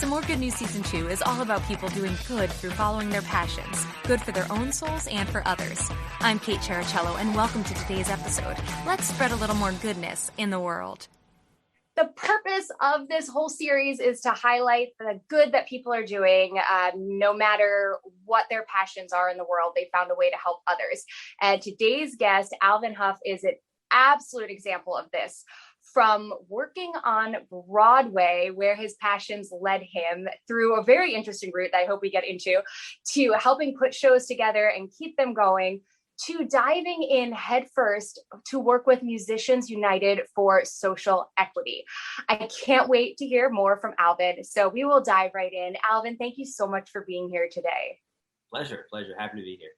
Some More Good News Season 2 is all about people doing good through following their passions, good for their own souls and for others. I'm Kate Chericello, and welcome to today's episode. Let's spread a little more goodness in the world. The purpose of this whole series is to highlight the good that people are doing, no matter what their passions are in the world. They found a way to help others. And today's guest, Alvin Hough, is an absolute example of this. From working on Broadway, where his passions led him through a very interesting route that I hope we get into, to helping put shows together and keep them going, to diving in headfirst to work with Musicians United for social equity. I can't wait to hear more from Alvin, so we will dive right in. Alvin, thank you so much for being here today. Pleasure. Happy to be here.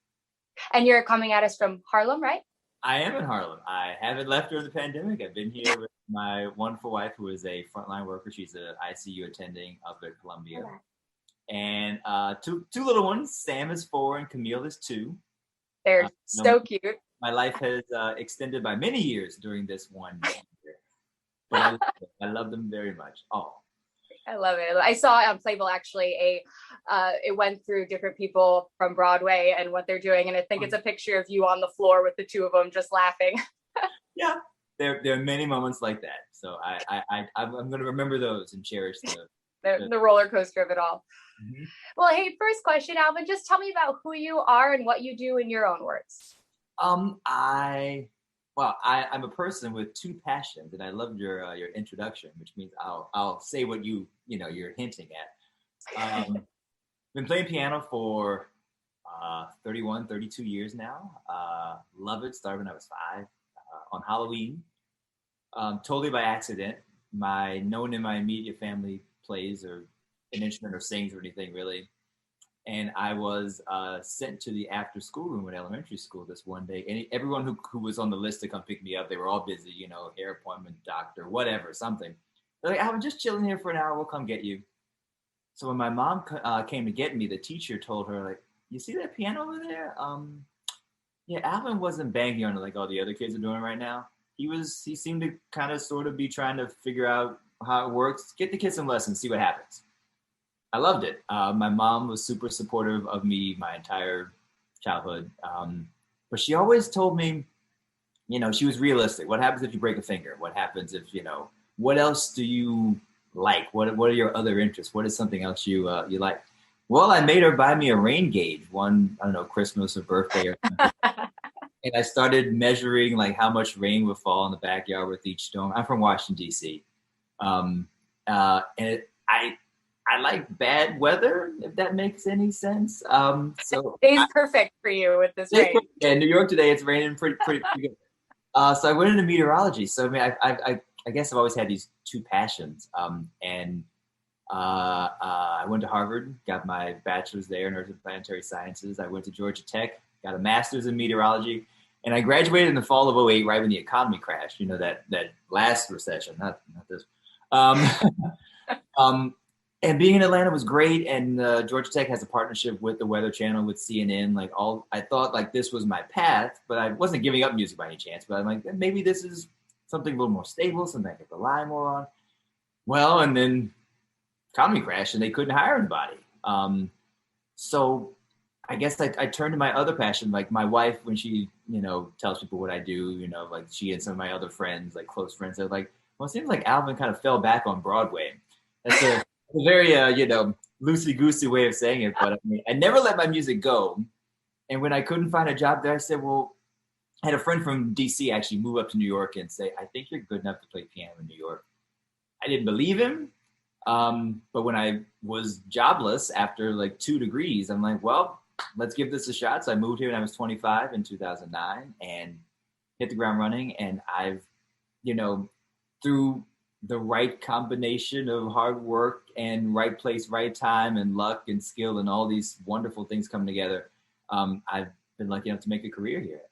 And you're coming at us from Harlem, right? I am in Harlem. I haven't left during the pandemic. I've been here with my wonderful wife, who is a frontline worker. She's an ICU attending up at Columbia. And two little ones. Sam is 4 and Camille is 2. They're so cute. My life has extended by many years during this one year. But I love them very much. Oh, I love it. I saw on Playbill actually it went through different people from Broadway and what they're doing, and I think it's a picture of you on the floor with the two of them just laughing. Yeah, there are many moments like that. So I'm going to remember those and cherish the roller coaster of it all. Mm-hmm. Well, hey, first question, Alvin, just tell me about who you are and what you do in your own words. I'm a person with 2 passions, and I loved your introduction, which means I'll say what you're hinting at. Been playing piano for 32 years now. Love it. Started when I was 5 on Halloween, totally by accident. No one in my immediate family plays or an instrument or sings or anything really. And I was sent to the after school room at elementary school this one day. And everyone who was on the list to come pick me up, they were all busy, hair appointment, doctor, whatever, something. They're like, I'm just chilling here for an hour. We'll come get you. So when my mom came to get me, the teacher told her, like, you see that piano over there? Yeah, Alvin wasn't banging on it like all the other kids are doing right now. He seemed to kind of sort of be trying to figure out how it works. Get the kids some lessons, see what happens. I loved it. My mom was super supportive of me my entire childhood. But she always told me, she was realistic. What happens if you break a finger? What happens if, what else do you like? What are your other interests? What is something else you like? Well, I made her buy me a rain gauge one, I don't know, Christmas or birthday or something. And I started measuring like how much rain would fall in the backyard with each storm. I'm from Washington, D.C. And I like bad weather, if that makes any sense. So today's perfect for you with this rain. Yeah, in New York today, it's raining pretty good. So I went into meteorology. So I mean, I guess I've always had these 2 passions. I went to Harvard, got my bachelor's there in Earth and Planetary Sciences. I went to Georgia Tech, got a master's in meteorology, and I graduated in the fall of 2008, right when the economy crashed. That last recession, not this. And being in Atlanta was great, and Georgia Tech has a partnership with the Weather Channel, with CNN. I thought like this was my path, but I wasn't giving up music by any chance. But I'm like, maybe this is something a little more stable, something I could rely more on. Well, and then economy crashed, and they couldn't hire anybody. So I guess I turned to my other passion. Like my wife, when she tells people what I do, like she and some of my other friends, like close friends, they're like, well, it seems like Alvin kind of fell back on Broadway. That's a very, loosey-goosey way of saying it, but I mean, I never let my music go. And when I couldn't find a job there, I said, well, I had a friend from DC actually move up to New York and say, I think you're good enough to play piano in New York. I didn't believe him. But when I was jobless after like 2 degrees, I'm like, well, let's give this a shot. So I moved here when I was 25 in 2009 and hit the ground running. And I've, through the right combination of hard work and right place, right time, and luck and skill and all these wonderful things coming together, I've been lucky enough to make a career here.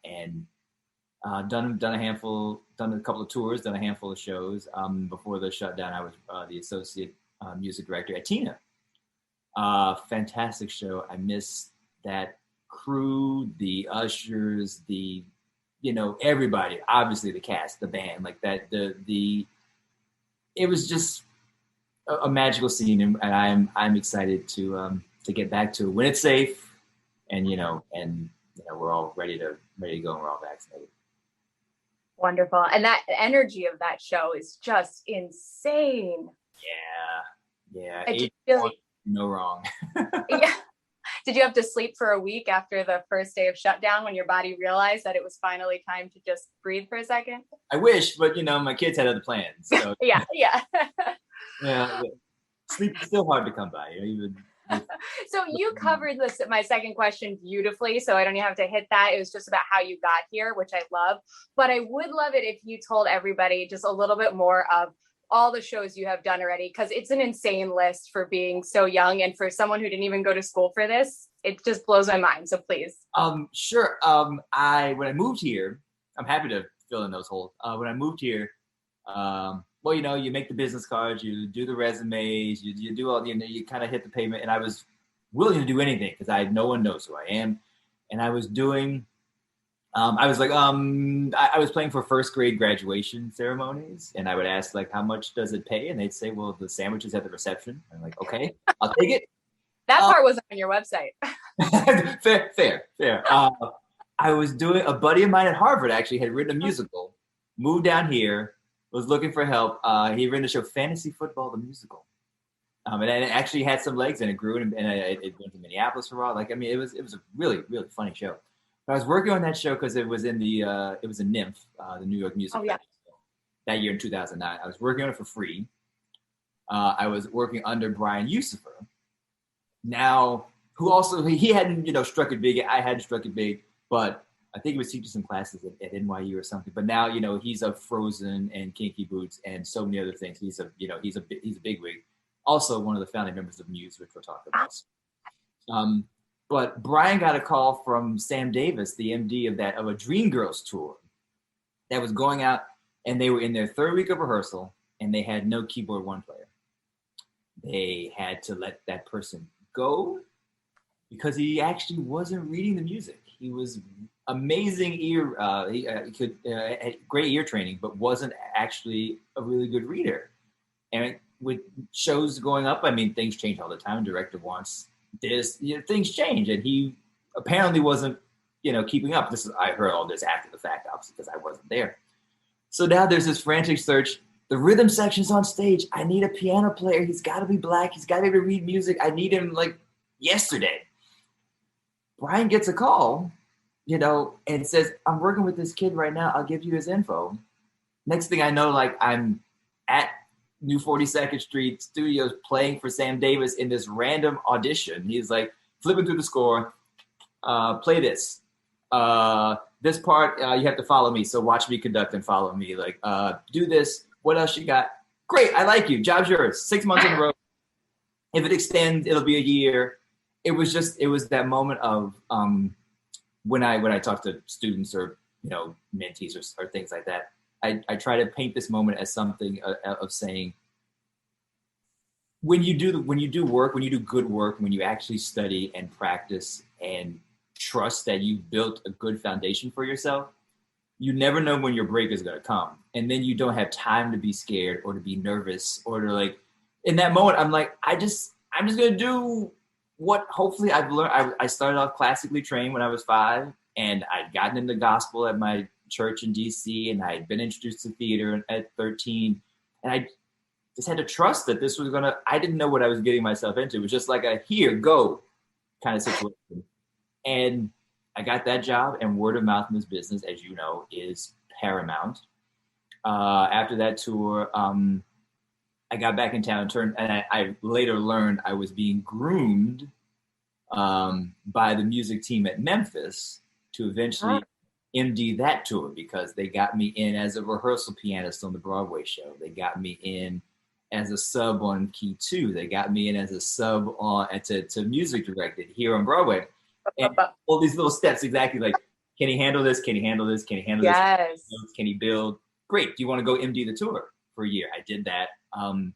And done a couple of tours, done a handful of shows. Before the shutdown, I was the associate music director at Tina. Fantastic show. I miss that crew, the ushers, everybody, obviously the cast, the band, like that, it was just a magical scene, and I'm excited to get back to it when it's safe, and we're all ready to go, and we're all vaccinated. Wonderful. And that energy of that show is just insane. Yeah. I really, no wrong. yeah. Did you have to sleep for a week after the first day of shutdown when your body realized that it was finally time to just breathe for a second? I wish, but my kids had other plans. So yeah. Yeah. Sleep is still hard to come by. So you covered this, my second question, beautifully, so I don't even have to hit that. It was just about how you got here, which I love. But I would love it if you told everybody just a little bit more of all the shows you have done already, because it's an insane list for being so young, and for someone who didn't even go to school for this, it just blows my mind. So please. Sure. When I moved here, I'm happy to fill in those holes. When I moved here, well, you make the business cards, you do the resumes, you do all, you kind of hit the pavement, and I was willing to do anything because no one knows who I am. And I was doing, I was playing for first grade graduation ceremonies, and I would ask, like, how much does it pay? And they'd say, well, the sandwiches at the reception. I'm like, okay, I'll take it. That part wasn't on your website. Fair. I was doing, a buddy of mine at Harvard actually had written a musical, moved down here, was looking for help. He ran the show Fantasy Football, the musical. And it actually had some legs, and it grew, and it went to Minneapolis for a while. Like, I mean, it was a really, really funny show. But I was working on that show because it was in NYMF, the New York Music Festival, that year in 2009. I was working on it for free. I was working under Brian Yusufer. Now, who also, he hadn't, struck it big. I hadn't struck it big, but I think he was teaching some classes at NYU or something. But now, he's of Frozen and Kinky Boots and so many other things. He's a bigwig. Also one of the founding members of MUSE, which we'll talk about. But Brian got a call from Sam Davis, the MD of a Dreamgirls tour that was going out, and they were in their third week of rehearsal, and they had no keyboard one player. They had to let that person go because he actually wasn't reading the music. He was amazing ear, he could had great ear training, but wasn't actually a really good reader. And with shows going up, I mean, things change all the time. Director wants this, things change, and he apparently wasn't, keeping up. I heard all this after the fact, obviously, because I wasn't there. So now there's this frantic search. The rhythm section's on stage. I need a piano player. He's got to be black. He's got to be able to read music. I need him like yesterday. Brian gets a call, and says, I'm working with this kid right now. I'll give you his info. Next thing I know, like, I'm at New 42nd Street Studios playing for Sam Davis in this random audition. He's like flipping through the score. Play this. This part, you have to follow me. So watch me conduct and follow me. Like, do this. What else you got? Great. I like you. Job's yours. 6 months in a row. If it extends, it'll be a year. It was that moment of, when I talk to students or, mentees or things like that, I try to paint this moment as something of saying, when you do work, when you do good work, when you actually study and practice and trust that you've built a good foundation for yourself, you never know when your break is going to come. And then you don't have time to be scared or to be nervous or to, like, in that moment, I'm like, I'm just going to do what hopefully I've learned. I started off classically trained when I was 5, and I'd gotten into gospel at my church in DC, and I had been introduced to theater at 13. And I just had to trust that this was I didn't know what I was getting myself into. It was just like a here, go kind of situation. And I got that job, and word of mouth in this business, as you know, is paramount. After that tour, I got back in town and I later learned I was being groomed by the music team at Memphis to eventually MD that tour, because they got me in as a rehearsal pianist on the Broadway show. They got me in as a sub on Key 2. They got me in as a sub to music directed here on Broadway. And all these little steps, exactly like, can he handle this? Can he handle this? Can he handle this? Can he build? Great. Do you want to go MD the tour for a year? I did that. And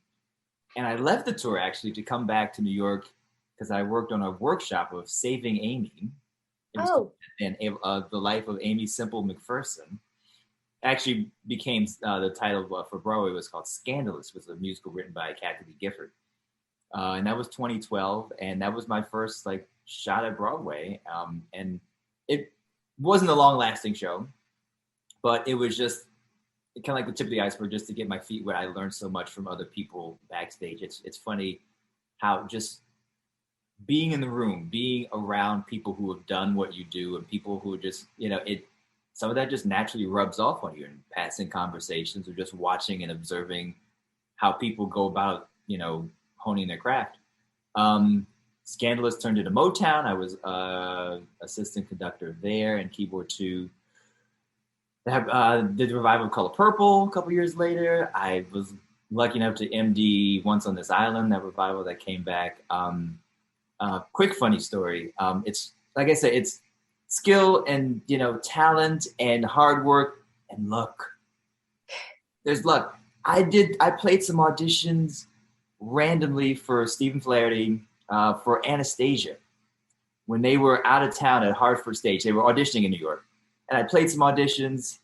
I left the tour actually to come back to New York because I worked on a workshop of Saving Amy. And the life of Amy Semple McPherson. actually became the title for Broadway was called Scandalous, was a musical written by Kathy Lee Gifford. And that was 2012. And that was my first like shot at Broadway. And it wasn't a long lasting show, but it was just kind of like the tip of the iceberg just to get my feet wet. I learned so much from other people backstage. It's funny how just being in the room, being around people who have done what you do and people who just, some of that just naturally rubs off on you in passing conversations or just watching and observing how people go about, honing their craft. Scandalous turned into Motown. I was assistant conductor there and keyboard too. Did the revival of Color Purple a couple years later. I was lucky enough to MD Once on This Island, that revival that came back. Quick funny story. It's like I said, it's skill and talent and hard work and luck. There's luck. I played some auditions randomly for Stephen Flaherty for Anastasia when they were out of town at Hartford Stage. They were auditioning in New York. And I played some auditions,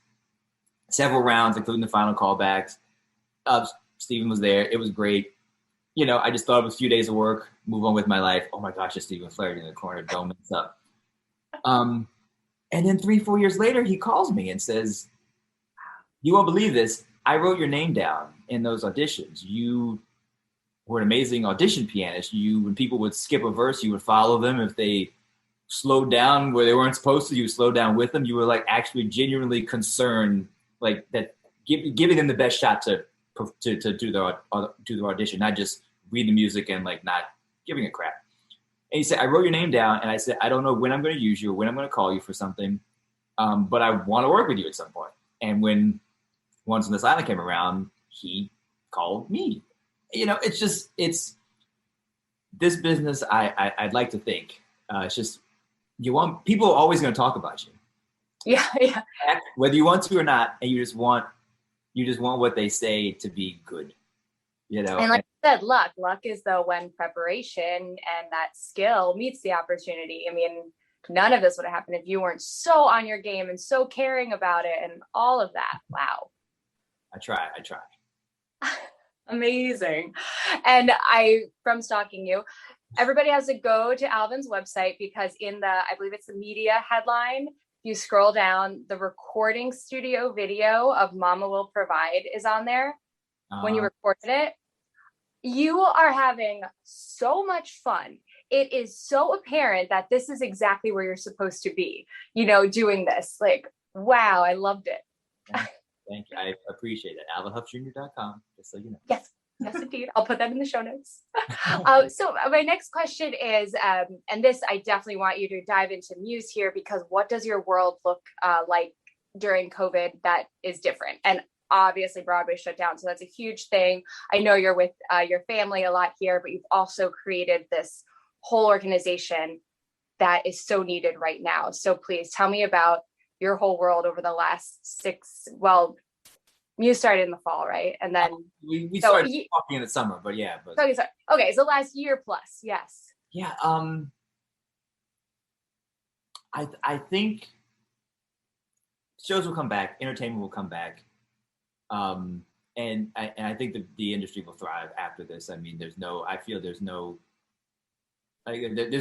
several rounds, including the final callbacks. Stephen was there. It was great. I just thought it was a few days of work, move on with my life. Oh my gosh, it's Stephen Flaherty in the corner, don't mess up. And then 3-4 years later, he calls me and says, "You won't believe this. I wrote your name down in those auditions. You were an amazing audition pianist. When people would skip a verse, you would follow them. If they slowed down where they weren't supposed to, you would slow down with them. You were like actually genuinely concerned, like that, giving them the best shot to do their audition, not just read the music and like not giving a crap." And he said, "I wrote your name down," and I said, "I don't know when I'm going to use you or when I'm going to call you for something, but I want to work with you at some point." And when Once on This Island came around, he called me. It's this business. I'd like to think it's just people are always going to talk about you. Yeah. Whether you want to or not, and you just want what they say to be good. And like I said, luck is though when preparation and that skill meets the opportunity. I mean, none of this would have happened if you weren't so on your game and so caring about it and all of that. Wow. I try. Amazing. And from stalking you, everybody has to go to Alvin's website because I believe it's the media headline, you scroll down, the recording studio video of Mama Will Provide is on there. When you recorded it, you are having so much fun. It is so apparent that this is exactly where you're supposed to be, doing this. Like, wow, I loved it. Thank you. I appreciate it. AlvinHoughJr.com, just so you know. Yes, indeed. I'll put that in the show notes. So my next question is, and this, I definitely want you to dive into MUSE here, because what does your world look like during COVID that is different? And obviously Broadway shut down, so that's a huge thing. I know you're with your family a lot here, but you've also created this whole organization that is so needed right now. So please tell me about your whole world over the last MUSE started in the fall, right? And then we started talking in the summer, but yeah. Okay, so last year plus, yes. Yeah, I think shows will come back, entertainment will come back. And I think the industry will thrive after this. I mean, there's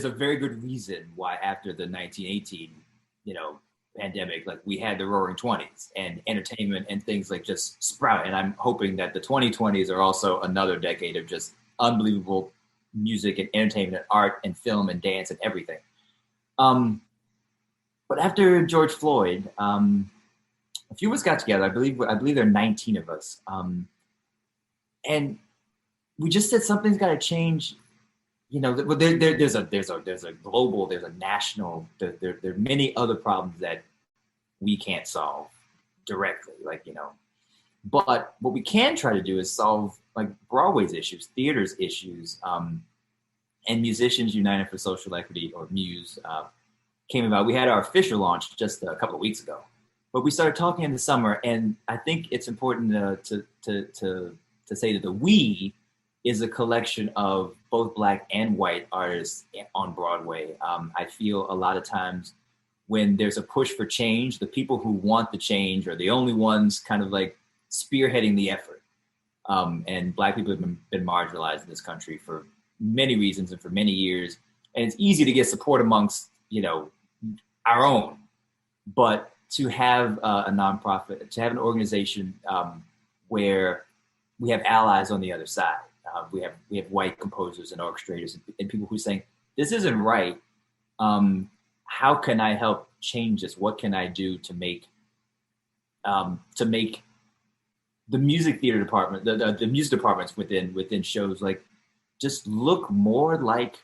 a very good reason why after the 1918, pandemic, like we had the Roaring 20s and entertainment and things like just sprout. And I'm hoping that the 2020s are also another decade of just unbelievable music and entertainment and art and film and dance and everything. But after George Floyd, a few of us got together. I believe there are 19 of us. And we just said something's got to change. There's a global, there's a national, there are many other problems that we can't solve directly, but what we can try to do is solve like Broadway's issues, theater's issues, and Musicians United for Social Equity, or MUSE, came about. We had our official launch just a couple of weeks ago, but we started talking in the summer, and I think it's important to say that the we is a collection of both Black and white artists on Broadway. I feel a lot of times when there's a push for change, the people who want the change are the only ones kind of like spearheading the effort. And Black people have been marginalized in this country for many reasons and for many years. And it's easy to get support amongst, our own. But to have a nonprofit, to have an organization where we have allies on the other side, we have white composers and orchestrators and people who are saying, this isn't right. How can I help change this? What can I do to make the music theater department, the music departments within shows like just look more like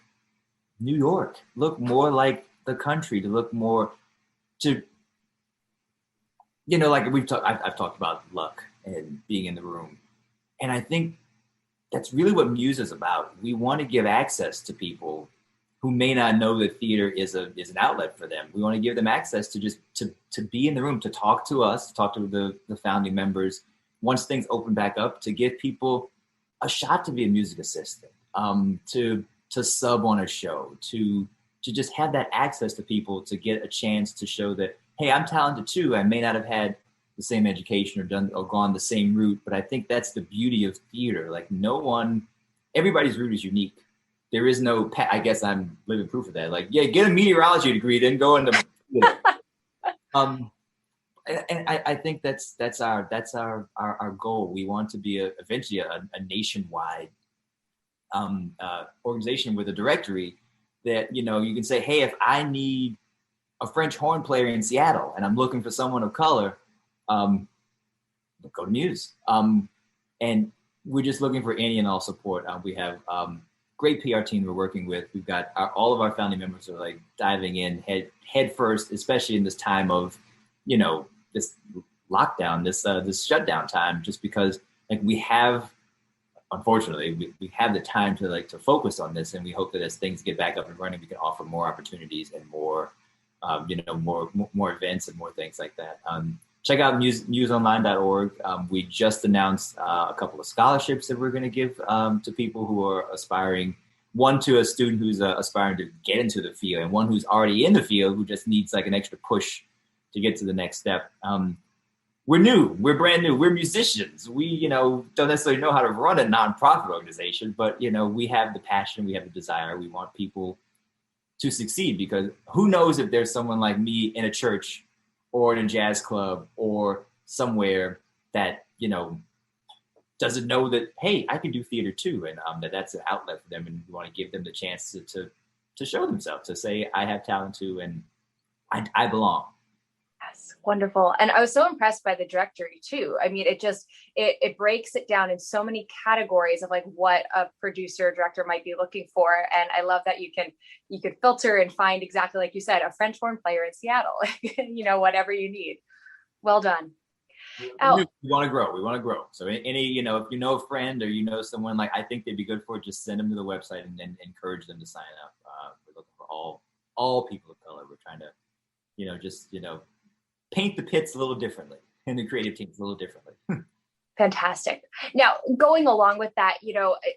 New York, look more like the country, to look more to, like I've talked about luck and being in the room. And I think that's really what MUSE is about. We want to give access to people who may not know that theater is an outlet for them. We want to give them access to just to be in the room, to talk to us, to talk to the founding members. Once things open back up, to give people a shot to be a music assistant, to sub on a show, to just have that access to people, to get a chance to show that, hey, I'm talented too. I may not have had the same education or gone the same route, but I think that's the beauty of theater. Like everybody's route is unique. There is no, I guess I'm living proof of that. Like, yeah, get a meteorology degree, then go into, and I think that's our goal. We want to be eventually a nationwide organization with a directory that, you can say, hey, if I need a French horn player in Seattle and I'm looking for someone of color, go to MUSE. And we're just looking for any and all support. We have great PR team we're working with. We've got all of our founding members are like diving in head first, especially in this time of, this lockdown, this shutdown time, just because like we have, unfortunately, we have the time to focus on this, and we hope that as things get back up and running, we can offer more opportunities and more, more events and more things like that. Check out museonline.org. We just announced a couple of scholarships that we're going to give to people who are aspiring. One to a student who's aspiring to get into the field, and one who's already in the field who just needs like an extra push to get to the next step. We're new, we're brand new, we're musicians. We, don't necessarily know how to run a nonprofit organization, but, we have the passion, we have the desire. We want people to succeed, because who knows if there's someone like me in a church or in a jazz club or somewhere that, doesn't know that, hey, I can do theater too. And that's an outlet for them. And we want to give them the chance to show themselves, to say, I have talent too, and I belong. Yes, wonderful. And I was so impressed by the directory too. I mean, it breaks it down in so many categories of like what a producer or director might be looking for. And I love that you can filter and find exactly, like you said, a French horn player in Seattle, whatever you need. Well done. We want to grow. We want to grow. So any, if you know a friend or someone like I think they'd be good for it, just send them to the website and encourage them to sign up. We're looking for all people of color. We're trying to, paint the pits a little differently and the creative teams a little differently. Fantastic. Now, going along with that,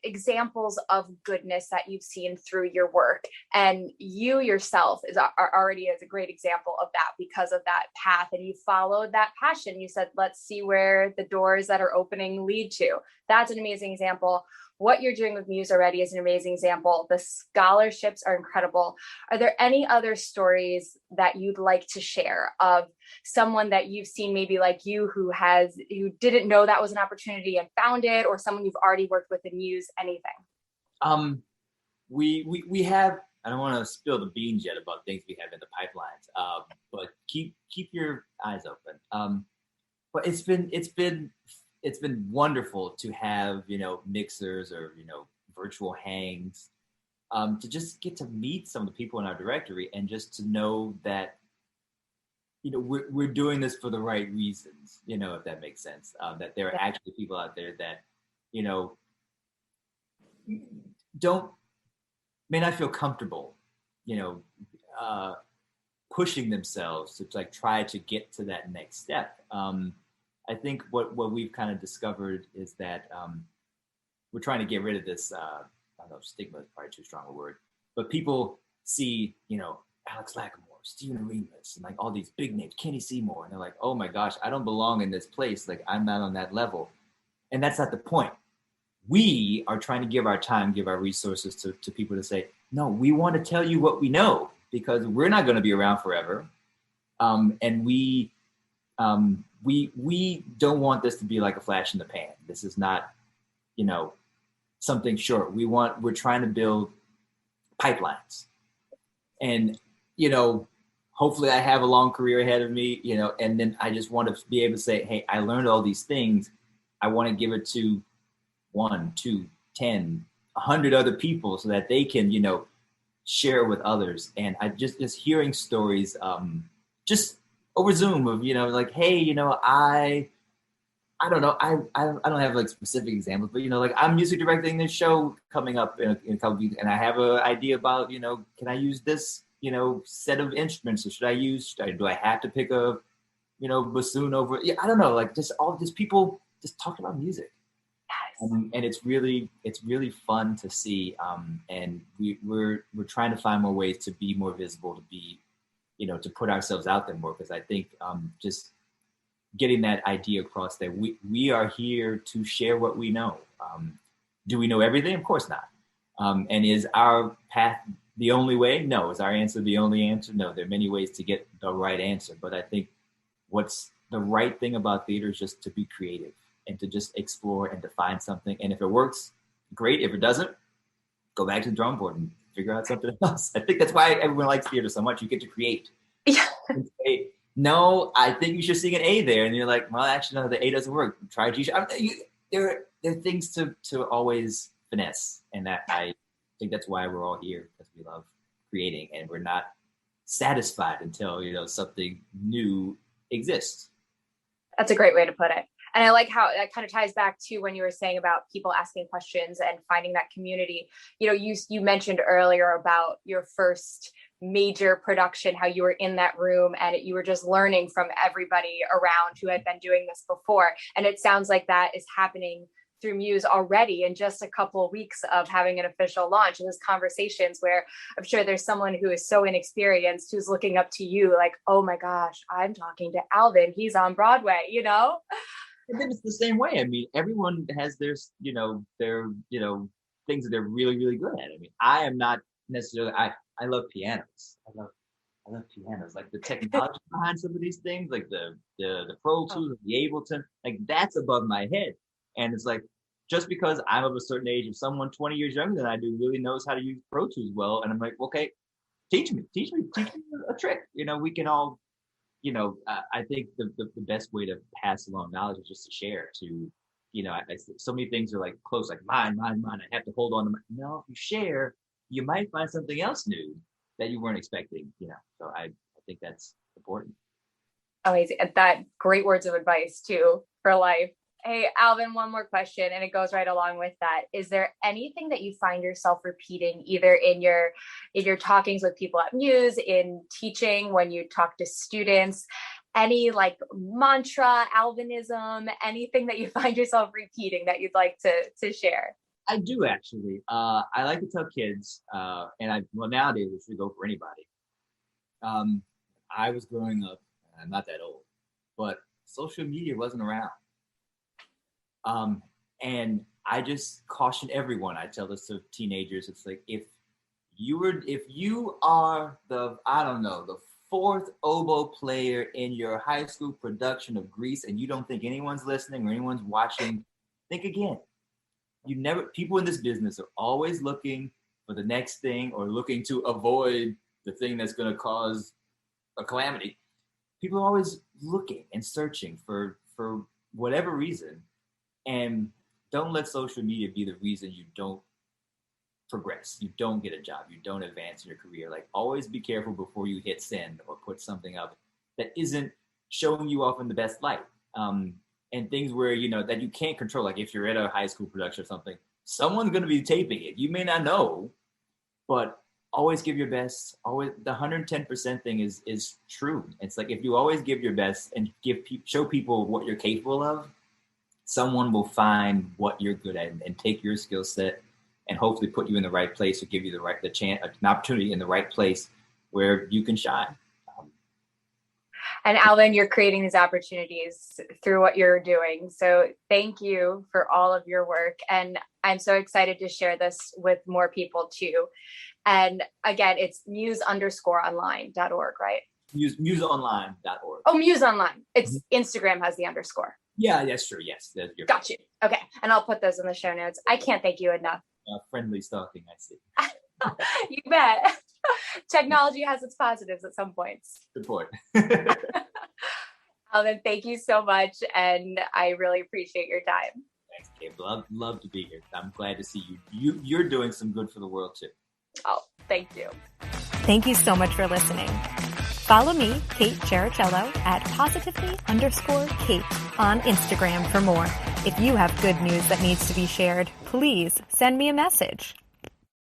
examples of goodness that you've seen through your work, and you yourself are already as a great example of that because of that path, and you followed that passion. You said, let's see where the doors that are opening lead to. That's an amazing example. What you're doing with MUSE already is an amazing example. The scholarships are incredible. Are there any other stories that you'd like to share of someone that you've seen maybe like you who didn't know that was an opportunity and found it, or someone you've already worked with in MUSE, anything? We have, I don't want to spill the beans yet about things we have in the pipelines, but keep your eyes open. But it's been wonderful to have, mixers or, virtual hangs, to just get to meet some of the people in our directory and just to know that, we're doing this for the right reasons, if that makes sense, that there are actually people out there that, may not feel comfortable, pushing themselves to like try to get to that next step. I think what we've kind of discovered is that we're trying to get rid of this, I don't know, stigma is probably too strong a word, but people see, Alex Lacamoire, Stephen Arenas and like all these big names, Kenny Seymour. And they're like, oh my gosh, I don't belong in this place. Like I'm not on that level. And that's not the point. We are trying to give our time, give our resources to people to say, no, we want to tell you what we know because we're not going to be around forever. And we don't want this to be like a flash in the pan. This is not, something short. We're trying to build pipelines. And, hopefully I have a long career ahead of me, and then I just want to be able to say, hey, I learned all these things. I want to give it to 1, 2, 10, 100 other people so that they can, share with others. And I just hearing stories, just over Zoom of, like, hey, I don't know. I don't have like specific examples, but like I'm music directing this show coming up in a couple of weeks, and I have an idea about, can I use this, set of instruments, or do I have to pick a, bassoon over? Yeah, I don't know. Like just people just talking about music. Yes. And it's really fun to see. And we're trying to find more ways to be more visible, to be, to put ourselves out there more. Because I think just getting that idea across that we are here to share what we know. Do we know everything? Of course not. And is our path the only way? No. Is our answer the only answer? No. There are many ways to get the right answer. But I think what's the right thing about theater is just to be creative and to just explore and to find something. And if it works, great. If it doesn't, go back to the drawing board and figure out something else. I think that's why everyone likes theater so much. You get to create. Yeah. And say, no, I think you should sing an A there. And you're like, well, actually, no, the A doesn't work. Try G. There are things to always finesse. And that I think that's why we're all here, because we love creating and we're not satisfied until, something new exists. That's a great way to put it. And I like how that kind of ties back to when you were saying about people asking questions and finding that community. You mentioned earlier about your first major production, how you were in that room and you were just learning from everybody around who had been doing this before. And it sounds like that is happening through MUSE already in just a couple of weeks of having an official launch. And there's conversations where I'm sure there's someone who is so inexperienced who's looking up to you like, oh my gosh, I'm talking to Alvin. He's on Broadway, And then it's the same way. I mean, everyone has their things that they're really, really good at. I mean, I am not necessarily, I love pianos. I love pianos. Like the technology behind some of these things, like the Pro Tools, the Ableton, like that's above my head. And it's like, just because I'm of a certain age, if someone 20 years younger than I do really knows how to use Pro Tools well, and I'm like, okay, teach me a trick. We can all, I think the best way to pass along knowledge is just to share. To, so many things are like close, like mine. I have to hold on to no, if you share, you might find something else new that you weren't expecting, So I think that's important. Amazing. That great words of advice too for life. Hey, Alvin, one more question, and it goes right along with that. Is there anything that you find yourself repeating, either in your talkings with people at MUSE, in teaching, when you talk to students, any like mantra, Alvinism, anything that you find yourself repeating that you'd like to share? I do actually. I like to tell kids, nowadays it should go for anybody. I was growing up, I'm not that old, but social media wasn't around. And I just caution everyone. I tell this to teenagers. It's like, if you are the fourth oboe player in your high school production of Grease, and you don't think anyone's listening or anyone's watching, think again. People in this business are always looking for the next thing or looking to avoid the thing that's going to cause a calamity. People are always looking and searching for whatever reason. And don't let social media be the reason you don't progress, you don't get a job, you don't advance in your career. Like, always be careful before you hit send or put something up that isn't showing you off in the best light. And things where, that you can't control. Like if you're at a high school production or something, someone's going to be taping it. You may not know, but always give your best. Always, the 110% thing is true. It's like, if you always give your best and show people what you're capable of, someone will find what you're good at and take your skill set and hopefully put you in the right place or give you an opportunity in the right place where you can shine. And Alvin, you're creating these opportunities through what you're doing. So thank you for all of your work. And I'm so excited to share this with more people too. And again, it's muse_online.org, right? Museonline.org. Oh, Muse Online. It's Instagram has the underscore. Yeah, that's true. Yes. Got you. Okay. And I'll put those in the show notes. I can't thank you enough. Friendly stalking, I see. You bet. Technology has its positives at some points. Good point. Alvin, thank you so much. And I really appreciate your time. Thanks, Gabe. Love to be here. I'm glad to see you. You're doing some good for the world too. Oh, thank you. Thank you so much for listening. Follow me, Kate Chericello, at positively_Kate on Instagram for more. If you have good news that needs to be shared, please send me a message.